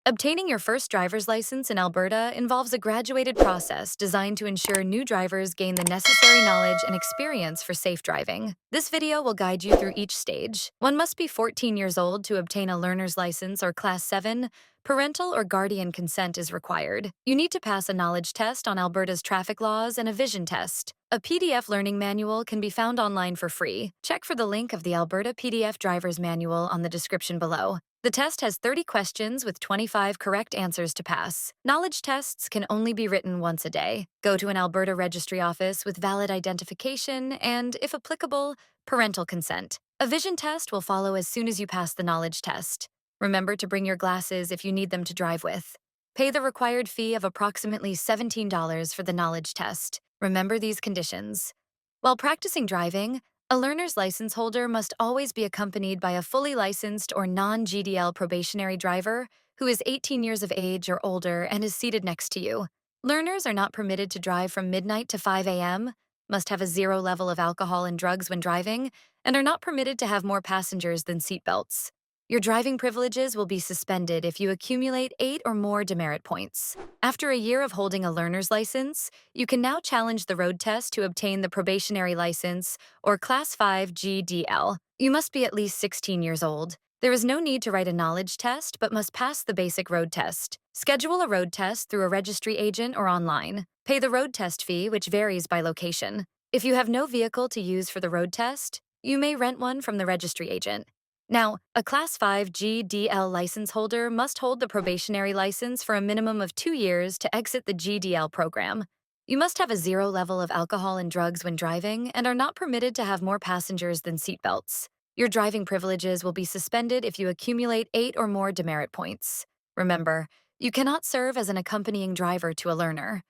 Obtaining your first driver's license in Alberta involves a graduated process designed to ensure new drivers gain the necessary knowledge and experience for safe driving. This video will guide you through each stage. One must be 14 years old to obtain a learner's license or Class 7. Parental or guardian consent is required. You need to pass a knowledge test on Alberta's traffic laws and a vision test. A PDF learning manual can be found online for free. Check for the link of the Alberta PDF Driver's Manual on the description below. The test has 30 questions with 25 correct answers to pass. Knowledge tests can only be written once a day. Go to an Alberta Registry office with valid identification and, if applicable, parental consent. A vision test will follow as soon as you pass the knowledge test. Remember to bring your glasses if you need them to drive with. Pay the required fee of approximately $17 for the knowledge test. Remember these conditions. While practicing driving, a learner's license holder must always be accompanied by a fully licensed or non-GDL probationary driver who is 18 years of age or older and is seated next to you. Learners are not permitted to drive from midnight to 5 a.m., must have a 0 level of alcohol and drugs when driving, and are not permitted to have more passengers than seatbelts. Your driving privileges will be suspended if you accumulate 8 or more demerit points. After a year of holding a learner's license, you can now challenge the road test to obtain the probationary license or Class 5 GDL. You must be at least 16 years old. There is no need to write a knowledge test, but must pass the basic road test. Schedule a road test through a registry agent or online. Pay the road test fee, which varies by location. If you have no vehicle to use for the road test, you may rent one from the registry agent. Now, a Class 5 GDL license holder must hold the probationary license for a minimum of 2 years to exit the GDL program. You must have a 0 level of alcohol and drugs when driving and are not permitted to have more passengers than seatbelts. Your driving privileges will be suspended if you accumulate 8 or more demerit points. Remember, you cannot serve as an accompanying driver to a learner.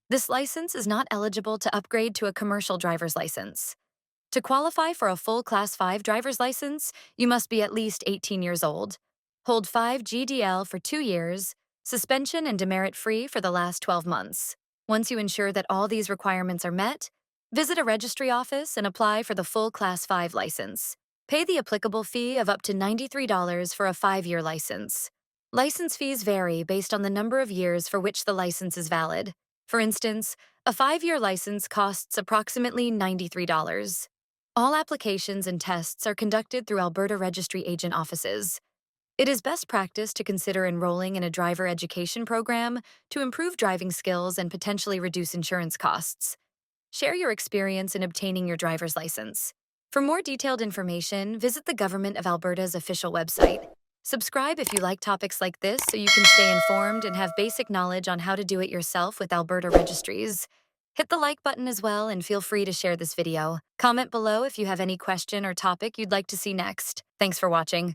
This license is not eligible to upgrade to a commercial driver's license. To qualify for a full Class 5 driver's license, you must be at least 18 years old, hold 5 GDL for 2 years, suspension and demerit-free for the last 12 months. Once you ensure that all these requirements are met, visit a registry office and apply for the full Class 5 license. Pay the applicable fee of up to $93 for a 5-year license. License fees vary based on the number of years for which the license is valid. For instance, a 5-year license costs approximately $93. All applications and tests are conducted through Alberta Registry Agent offices. It is best practice to consider enrolling in a driver education program to improve driving skills and potentially reduce insurance costs. Share your experience in obtaining your driver's license. For more detailed information, visit the Government of Alberta's official website. Subscribe if you like topics like this so you can stay informed and have basic knowledge on how to do it yourself with Alberta registries. Hit the like button as well and feel free to share this video. Comment below if you have any question or topic you'd like to see next. Thanks for watching.